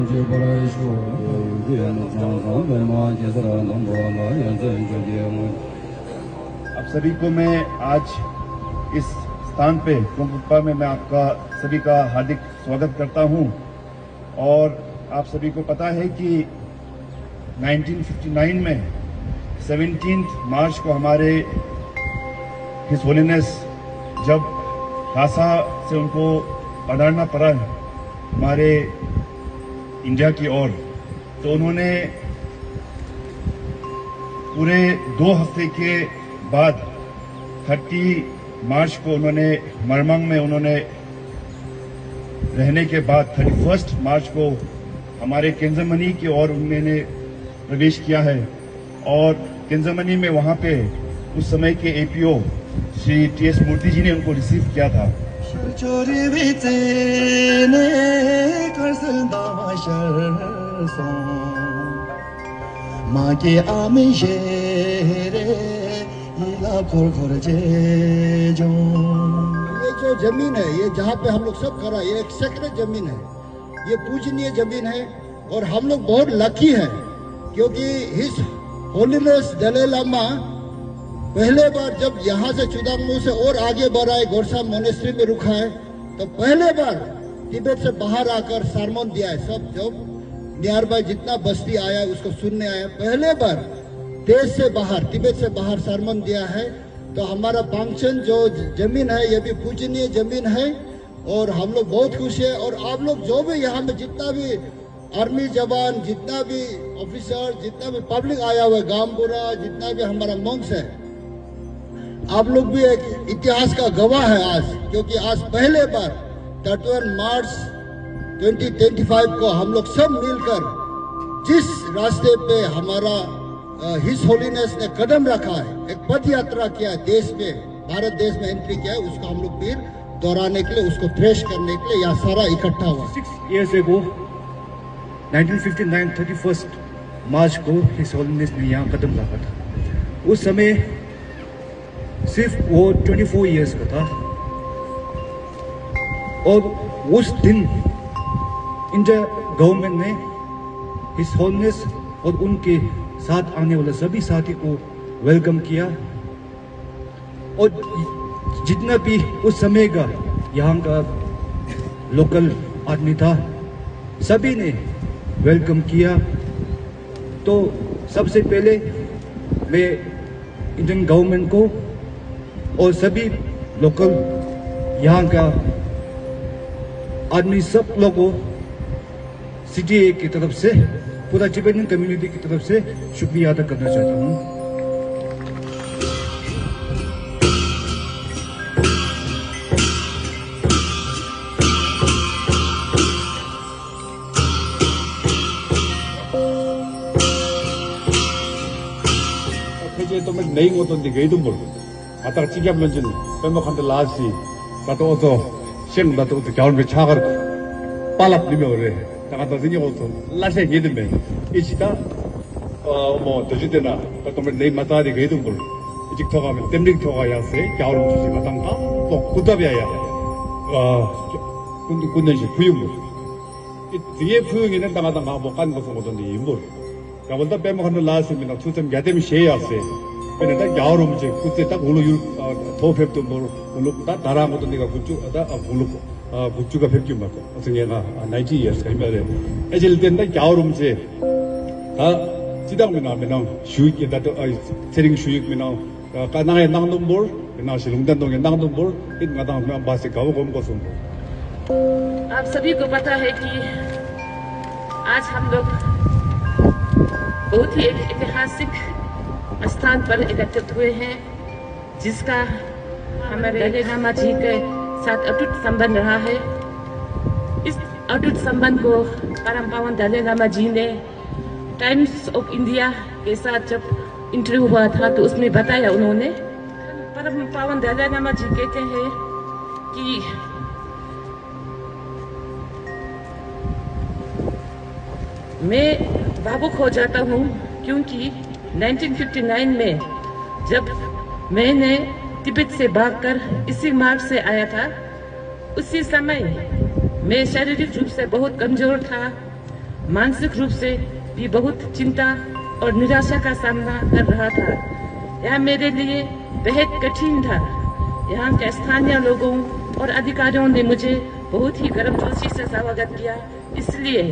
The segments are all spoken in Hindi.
आप सभी को मैं आज इस स्थान पे कुंभा में मैं आपका सभी का हार्दिक स्वागत करता हूं। और आप सभी को पता है कि 1959 में 17 मार्च को हमारे हिज होलीनेस जब गाजा से उनको पधारना पड़ा हमारे इंडिया की ओर, तो उन्होंने पूरे 2 हफ्ते के बाद 30 मार्च को उन्होंने मरमंग में उन्होंने रहने के बाद 31 मार्च को हमारे केंजमनी की ओर उन्होंने प्रवेश किया है। और केंजमनी में वहां पे उस समय के एपीओ श्री टीएस मूर्ति जी ने उनको रिसीव किया था। ये जो जमीन है, ये जहाँ पे हम लोग सब खड़ा, ये एक सेक्रेट जमीन है, ये पूजनीय जमीन है। और हम लोग बहुत लकी हैं क्योंकि हिज होलीनेस दलाई लामा पहले बार जब यहाँ से चुदांगमू से और आगे बढ़ा है, गोरसा मोनेस्ट्री में रुका है, तो पहले बार तिब्बत से बाहर आकर सरमन दिया है। सब जो नियर बाय जितना बस्ती आया उसको सुनने आया, पहले बार देश से बाहर, तिब्बत से बाहर सरमन दिया है। तो हमारा फंक्शन जो जमीन है ये भी पूजनीय जमीन है और हम लोग बहुत खुश है। और आप लोग जो भी यहाँ में जितना भी आर्मी जवान, जितना भी ऑफिसर, जितना भी पब्लिक आया हुआ है, गामपुरा जितना भी हमारा मंक्स है, आप लोग भी एक इतिहास का गवाह है आज, क्योंकि आज पहले बार 31 मार्च 2025 को हम लोग सब मिलकर जिस रास्ते पे हमारा हिज होलीनेस ने कदम रखा है, एक पद यात्रा किया है, देश में, भारत देश में एंट्री किया है, उसको हम लोग फिर दोहराने के लिए, उसको थ्रेश करने के लिए यहाँ सारा इकट्ठा हुआ। 6 years ago 1959 31 मार्च को हिज होलीनेस ने यहाँ कदम रखा था। उस समय सिर्फ वो 24 years का था। और उस दिन इंडिया गवर्नमेंट ने हिज होलीनेस और उनके साथ आने वाले सभी साथी को वेलकम किया। और जितना भी उस समय का यहाँ का लोकल आदमी था, सभी ने वेलकम किया। तो सबसे पहले मैं इंडियन गवर्नमेंट को और सभी लोकल यहाँ का आदमी सब लोगों को सीटीए की तरफ से, पूरा तिब्बतियन कम्युनिटी की तरफ से शुक्रिया अदा करना चाहता हूँ। तो मैं नहीं होता दिखाई दूँ बोल आता चिकिया लंजन पेमोखंड लासी कातो तो शेंग दातो तो क्या उनके छागर पालप नहीं में हो रहे ताकत तो नहीं होता लासे ये दिन में इसीता मो तो जितने ना तो मैं नहीं मता दिखाई दूँ बोल इसी थोड़ा में टेम्पिंग थोड़ा यहाँ से क्या उनके से बताऊँगा तो खुद भी आया कुन्ने से फुयूं ये फुयूं इन्हें ताकत ना बोकान को समझने ये बोल काबलता पेमोखंड लासी में ना तुझे क्या तेम शेयर से 근데 딱 야오름 이제 그때 딱 올로 도백도 뭐 올로 딱 나랑 어떤 데가 구주 다 올로 구주가 백규 맞고 어떤 얘가 90 years 가면은 애질 때는 야오름 이제 다 지당면 나면 수익이 다도 세링 수익면 까나에 나는 뭘 ना शिलुंगदंदोंगे नागदों बोल इन गाता हम बात से गाँव कौन को सुन। आप सभी को पता है कि आज हम लोग बहुत ही एक ऐतिहासिक स्थान पर एकत्रित हुए हैं, जिसका हमारे दलाई लामा जी के साथ अटूट संबंध रहा है। इस अटूट संबंध को परम पावन दलाई लामा जी ने टाइम्स ऑफ इंडिया के साथ जब इंटरव्यू हुआ था तो उसमें बताया उन्होंने। परम पावन दलाई लामा जी कहते हैं कि मैं भावुक हो जाता हूँ क्योंकि 1959 में जब मैंने तिब्बत से भागकर इसी मार्ग से आया था, उसी समय मैं शारीरिक रूप से बहुत कमजोर था मानसिक रूप से भी बहुत चिंता और निराशा का सामना कर रहा था। यह मेरे लिए बेहद कठिन था। यहाँ के स्थानीय लोगों और अधिकारियों ने मुझे बहुत ही गर्मजोशी से स्वागत किया। इसलिए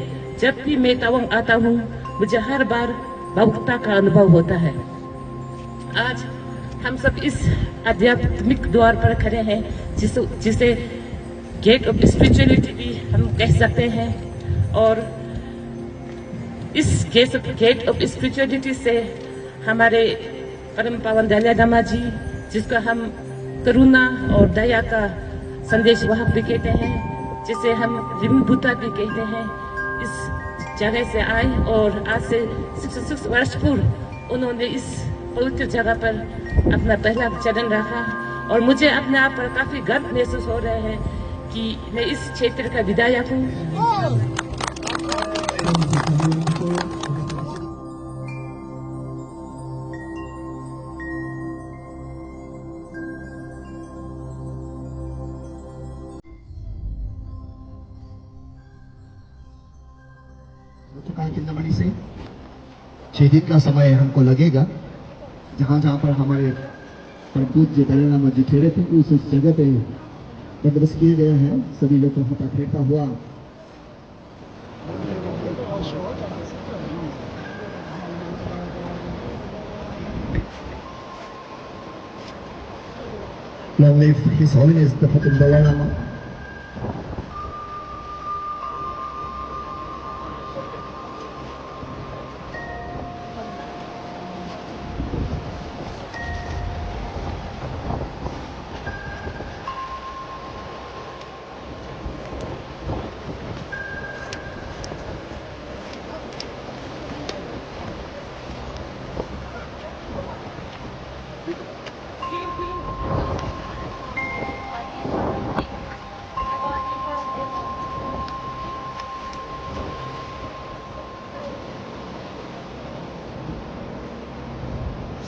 जब भी मैं तवांग आता हूँ मुझे हर बार भावुकता का अनुभव होता है। आज हम सब इस आध्यात्मिक द्वार पर खड़े हैं जिसे गेट ऑफ स्पिरिचुअलिटी भी हम कह सकते हैं। और इस गेट ऑफ स्पिरिचुअलिटी से हमारे परम पावन दलाई लामा जी, जिसको हम करुणा और दया का संदेश वाहक भी कहते हैं, जिसे हम रिमी बुद्धा भी कहते हैं, इस जगह से आए और आज से 66 वर्ष पूर्व उन्होंने इस पवित्र जगह पर अपना पहला चरण रखा। और मुझे अपने आप पर काफी गर्व महसूस हो रहे हैं कि मैं इस क्षेत्र का विधायक हूँ। चिंतामणि से 6 दिन का समय हमको लगेगा। जहाँ जहाँ पर हमारे पूज्य दलाई लामा जी ठहरे थे उस जगह पे बंदोबस्त किए गए हैं। सभी लोग को वहाँ ठहरता हुआ Long live His Holiness the Patum Dalai Lama.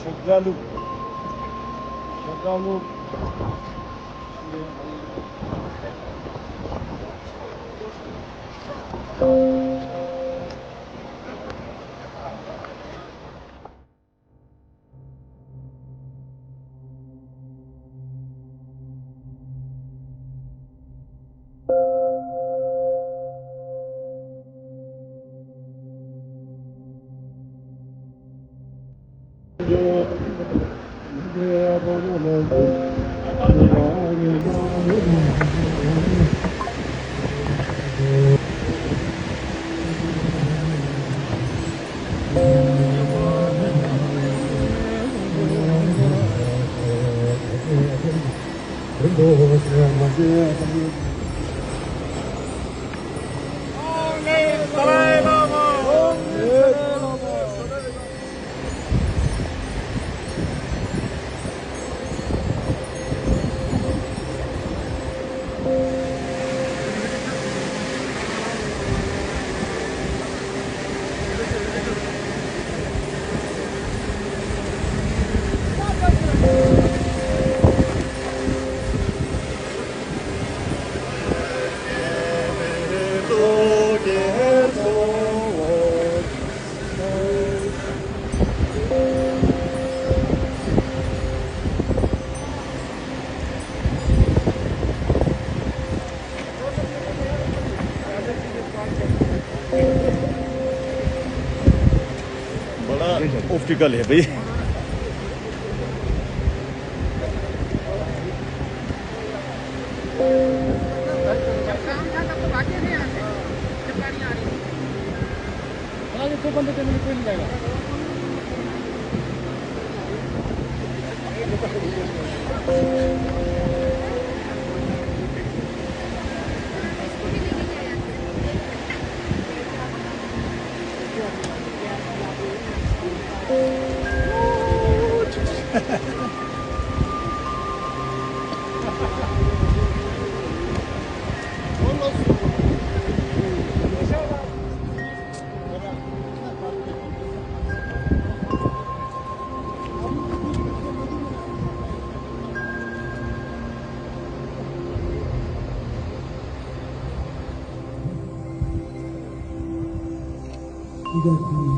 श्रद्धालु ऑप्टिकल है भाई। juga kami